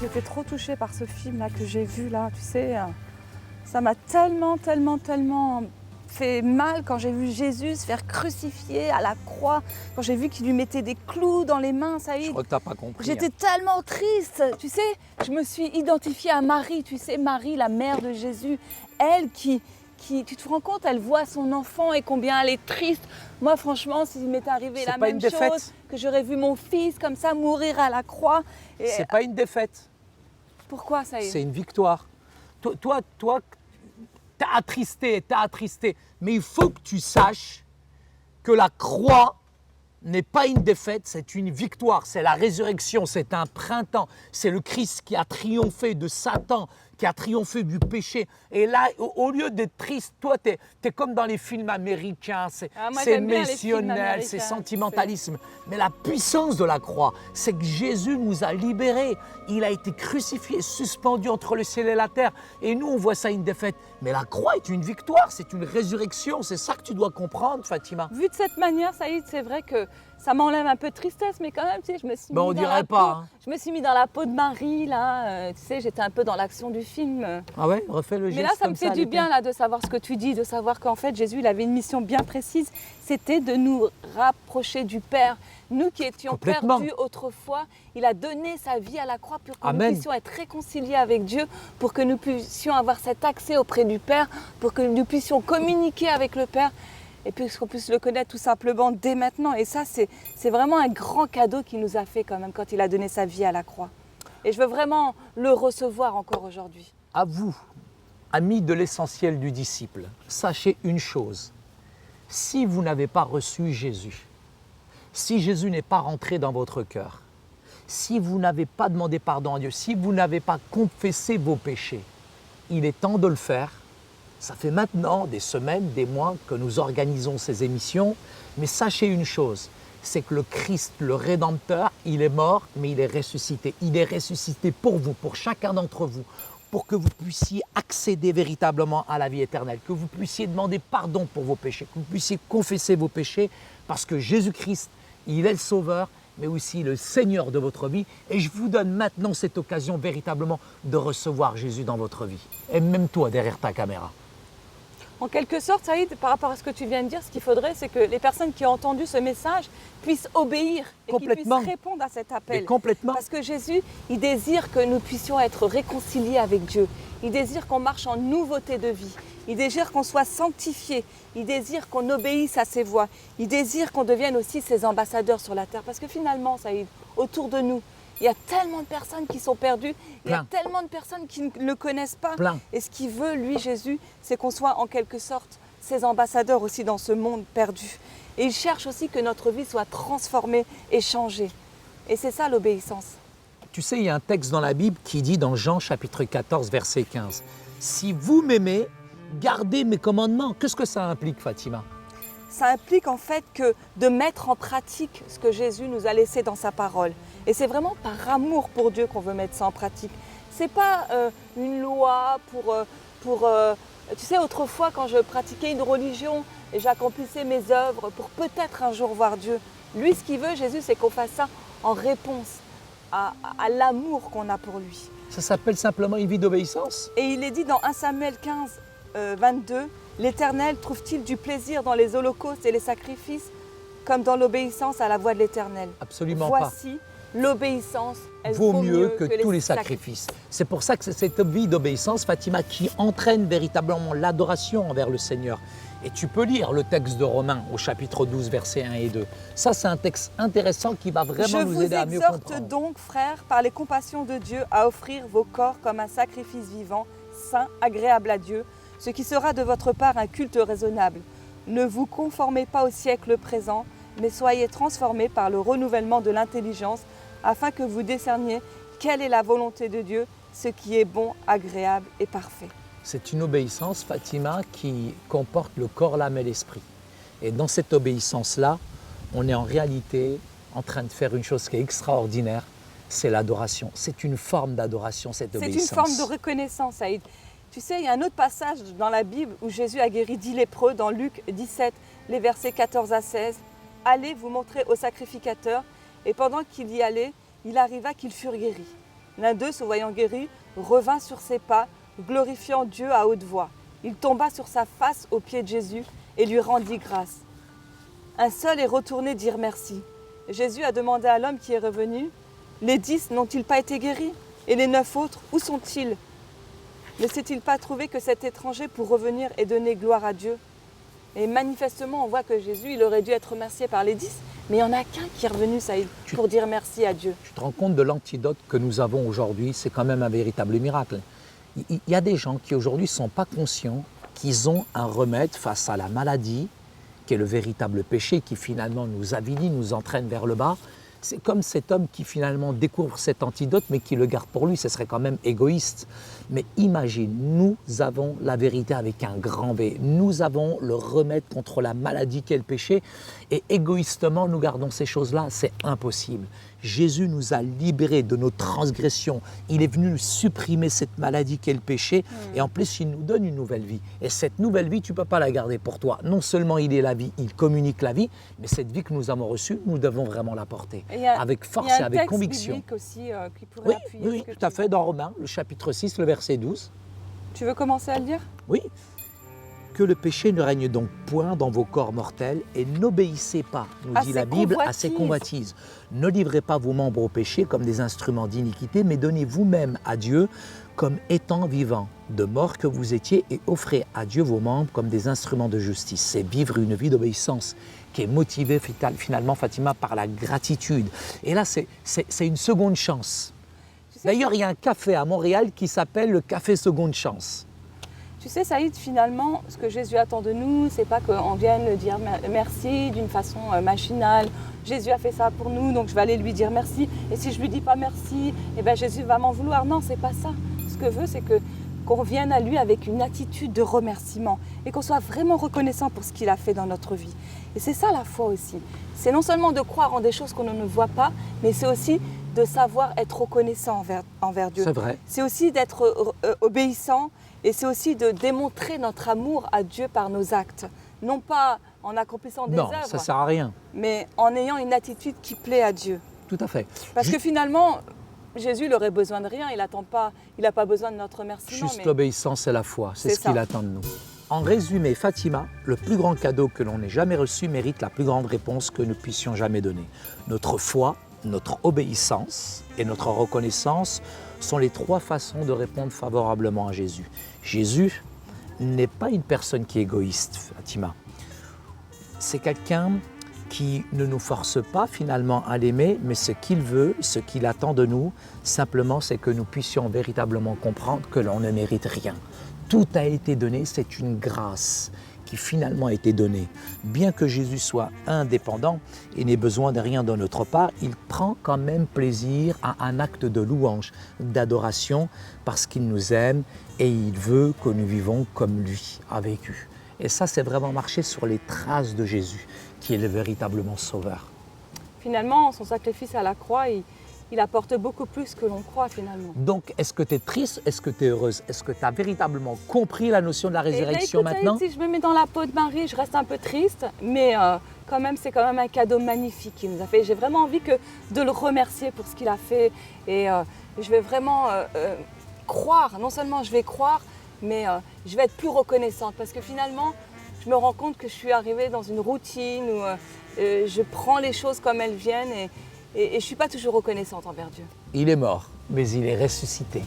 j'étais trop touchée par ce film-là que j'ai vu là, tu sais. Ça m'a tellement fait mal quand j'ai vu Jésus se faire crucifier à la croix, quand j'ai vu qu'il lui mettait des clous dans les mains, Saïd. Je crois que t'as pas compris. J'étais tellement triste, tu sais. Je me suis identifiée à Marie, tu sais, Marie, la mère de Jésus. Elle qui, tu te rends compte, elle voit son enfant et combien elle est triste. Moi, franchement, s'il m'était arrivé la même chose, que j'aurais vu mon fils comme ça mourir à la croix. C'est pas une défaite. Pourquoi, Saïd? C'est une victoire. Toi, t'as attristé. Mais il faut que tu saches que la croix n'est pas une défaite, c'est une victoire. C'est la résurrection, c'est un printemps. C'est le Christ qui a triomphé de Satan, qui a triomphé du péché. Et là, au lieu d'être triste, toi, tu es comme dans les films américains. C'est missionnel, c'est sentimentalisme. Mais la puissance de la croix, c'est que Jésus nous a libérés. Il a été crucifié, suspendu entre le ciel et la terre. Et nous, on voit ça une défaite. Mais la croix est une victoire, c'est une résurrection. C'est ça que tu dois comprendre, Fatima. Vu de cette manière, Saïd, c'est vrai que ça m'enlève un peu de tristesse, mais quand même, tu sais, je me suis mis on dirait pas. Je me suis mis dans la peau de Marie, là. Tu sais, j'étais un peu dans l'action du film. Ah ouais, refais le geste. Mais là, ça me fait du bien là, de savoir ce que tu dis, de savoir qu'en fait, Jésus, il avait une mission bien précise. C'était de nous rapprocher du Père. Nous qui étions perdus autrefois, il a donné sa vie à la croix pour que nous puissions être réconciliés avec Dieu, pour que nous puissions avoir cet accès auprès du Père, pour que nous puissions communiquer avec le Père. Et puis qu'on puisse le connaître tout simplement dès maintenant. Et ça, c'est vraiment un grand cadeau qu'il nous a fait quand même quand il a donné sa vie à la croix. Et je veux vraiment le recevoir encore aujourd'hui. À vous, amis de l'essentiel du disciple, sachez une chose. Si vous n'avez pas reçu Jésus, si Jésus n'est pas rentré dans votre cœur, si vous n'avez pas demandé pardon à Dieu, si vous n'avez pas confessé vos péchés, il est temps de le faire. Ça fait maintenant des semaines, des mois que nous organisons ces émissions, mais sachez une chose, c'est que le Christ, le Rédempteur, il est mort, mais il est ressuscité. Il est ressuscité pour vous, pour chacun d'entre vous, pour que vous puissiez accéder véritablement à la vie éternelle, que vous puissiez demander pardon pour vos péchés, que vous puissiez confesser vos péchés, parce que Jésus-Christ, il est le Sauveur, mais aussi le Seigneur de votre vie. Et je vous donne maintenant cette occasion véritablement de recevoir Jésus dans votre vie. Et même toi, derrière ta caméra. En quelque sorte, Saïd, par rapport à ce que tu viens de dire, ce qu'il faudrait, c'est que les personnes qui ont entendu ce message puissent obéir et qu'ils puissent répondre à cet appel. Complètement. Parce que Jésus, il désire que nous puissions être réconciliés avec Dieu. Il désire qu'on marche en nouveauté de vie. Il désire qu'on soit sanctifié. Il désire qu'on obéisse à ses voies. Il désire qu'on devienne aussi ses ambassadeurs sur la terre. Parce que finalement, Saïd, autour de nous, il y a tellement de personnes qui sont perdues, il y a tellement de personnes qui ne le connaissent pas. Et ce qu'il veut, lui, Jésus, c'est qu'on soit en quelque sorte ses ambassadeurs aussi dans ce monde perdu. Et il cherche aussi que notre vie soit transformée et changée. Et c'est ça l'obéissance. Tu sais, il y a un texte dans la Bible qui dit dans Jean chapitre 14, verset 15, « Si vous m'aimez, gardez mes commandements. » Qu'est-ce que ça implique, Fatima? Ça implique en fait que de mettre en pratique ce que Jésus nous a laissé dans sa parole. Et c'est vraiment par amour pour Dieu qu'on veut mettre ça en pratique. C'est pas une loi tu sais, autrefois quand je pratiquais une religion et j'accomplissais mes œuvres pour peut-être un jour voir Dieu. Lui, ce qu'il veut, Jésus, c'est qu'on fasse ça en réponse à l'amour qu'on a pour lui. Ça s'appelle simplement une vie d'obéissance. Et il est dit dans 1 Samuel 15, 22, « L'Éternel trouve-t-il du plaisir dans les holocaustes et les sacrifices comme dans l'obéissance à la voix de l'Éternel ?» Absolument pas. Voici, l'obéissance, elle vaut mieux que tous les sacrifices. C'est pour ça que c'est cette vie d'obéissance, Fatima, qui entraîne véritablement l'adoration envers le Seigneur. Et tu peux lire le texte de Romains au chapitre 12, versets 1 et 2. Ça, c'est un texte intéressant qui va vraiment nous aider à mieux comprendre. Je vous exhorte donc, frères, par les compassions de Dieu, à offrir vos corps comme un sacrifice vivant, saint, agréable à Dieu, ce qui sera de votre part un culte raisonnable. Ne vous conformez pas au siècle présent, mais soyez transformés par le renouvellement de l'intelligence, afin que vous discerniez quelle est la volonté de Dieu, ce qui est bon, agréable et parfait. C'est une obéissance, Fatima, qui comporte le corps, l'âme et l'esprit. Et dans cette obéissance-là, on est en réalité en train de faire une chose qui est extraordinaire, c'est l'adoration. C'est une forme d'adoration, cette obéissance. C'est une forme de reconnaissance, Saïd. Tu sais, il y a un autre passage dans la Bible où Jésus a guéri 10 lépreux, dans Luc 17, les versets 14 à 16. « Allez vous montrer au sacrificateur. » Et pendant qu'il y allait, il arriva qu'ils furent guéris. L'un d'eux, se voyant guéri, revint sur ses pas, glorifiant Dieu à haute voix. Il tomba sur sa face aux pieds de Jésus et lui rendit grâce. Un seul est retourné dire merci. Jésus a demandé à l'homme qui est revenu, « Les 10 n'ont-ils pas été guéris? Et les 9 autres, où sont-ils? Ne s'est-il pas trouvé que cet étranger pour revenir et donner gloire à Dieu ?» Et manifestement, on voit que Jésus, il aurait dû être remercié par les 10, mais il n'y en a qu'un qui est revenu, Saïd, pour dire merci à Dieu. Tu te rends compte de l'antidote que nous avons aujourd'hui, c'est quand même un véritable miracle. Il y a des gens qui aujourd'hui ne sont pas conscients qu'ils ont un remède face à la maladie, qui est le véritable péché, qui finalement nous avilit, nous entraîne vers le bas. C'est comme cet homme qui finalement découvre cet antidote, mais qui le garde pour lui, ce serait quand même égoïste. Mais imagine, nous avons la vérité avec un grand V. Nous avons le remède contre la maladie qu'est le péché. Et égoïstement, nous gardons ces choses-là, c'est impossible. Jésus nous a libérés de nos transgressions. Il est venu supprimer cette maladie qu'est le péché. Et en plus, il nous donne une nouvelle vie. Et cette nouvelle vie, tu ne peux pas la garder pour toi. Non seulement il est la vie, il communique la vie, mais cette vie que nous avons reçue, nous devons vraiment la porter. Avec force et avec conviction. Il y a un texte biblique aussi qui pourrait appuyer oui, ce que tout à fait, dans Romains, le chapitre 6, le verset 12. Tu veux commencer à le lire? Oui. Que le péché ne règne donc point dans vos corps mortels et n'obéissez pas, nous dit la Bible, à ces convoitises. Ne livrez pas vos membres au péché comme des instruments d'iniquité, mais donnez vous-même à Dieu comme étant vivants, de mort que vous étiez, et offrez à Dieu vos membres comme des instruments de justice. C'est vivre une vie d'obéissance qui est motivée finalement, Fatima, par la gratitude. Et là, c'est une seconde chance. D'ailleurs, il y a un café à Montréal qui s'appelle le Café Seconde Chance. Tu sais, Saïd, finalement, ce que Jésus attend de nous, c'est pas qu'on vienne dire merci d'une façon machinale. Jésus a fait ça pour nous, donc je vais aller lui dire merci. Et si je lui dis pas merci, eh ben Jésus va m'en vouloir. Non, c'est pas ça. Ce que veut, c'est qu'on vienne à lui avec une attitude de remerciement et qu'on soit vraiment reconnaissant pour ce qu'il a fait dans notre vie. Et c'est ça la foi aussi. C'est non seulement de croire en des choses qu'on ne voit pas, mais c'est aussi de savoir être reconnaissant envers Dieu. C'est vrai. C'est aussi d'être obéissant. Et c'est aussi de démontrer notre amour à Dieu par nos actes. Non pas en accomplissant des œuvres, ça ne sert à rien. Mais en ayant une attitude qui plaît à Dieu. Tout à fait. Parce que finalement, Jésus n'aurait besoin de rien, il n'a pas besoin de notre remerciement. Juste l'obéissance et la foi, c'est ce qu'il attend de nous. En résumé, Fatima, le plus grand cadeau que l'on ait jamais reçu mérite la plus grande réponse que nous puissions jamais donner. Notre foi, notre obéissance et notre reconnaissance sont les 3 façons de répondre favorablement à Jésus. Jésus n'est pas une personne qui est égoïste, Fatima. C'est quelqu'un qui ne nous force pas finalement à l'aimer, mais ce qu'il veut, ce qu'il attend de nous, simplement, c'est que nous puissions véritablement comprendre que l'on ne mérite rien. Tout a été donné, c'est une grâce qui finalement a été donnée. Bien que Jésus soit indépendant et n'ait besoin de rien de notre part, il prend quand même plaisir à un acte de louange, d'adoration, parce qu'il nous aime et il veut que nous vivons comme lui a vécu. Et ça, c'est vraiment marcher sur les traces de Jésus, qui est le véritablement sauveur. Finalement, son sacrifice à la croix, il apporte beaucoup plus que l'on croit finalement. Donc, est-ce que tu es triste? Est-ce que tu es heureuse? Est-ce que tu as véritablement compris la notion de la résurrection maintenant? Si je me mets dans la peau de Marie, je reste un peu triste, mais quand même, c'est quand même un cadeau magnifique qu'il nous a fait. J'ai vraiment envie de le remercier pour ce qu'il a fait. Et je vais vraiment croire, non seulement je vais croire, mais je vais être plus reconnaissante. Parce que finalement, je me rends compte que je suis arrivée dans une routine où je prends les choses comme elles viennent et je ne suis pas toujours reconnaissante envers Dieu. Il est mort, mais il est ressuscité.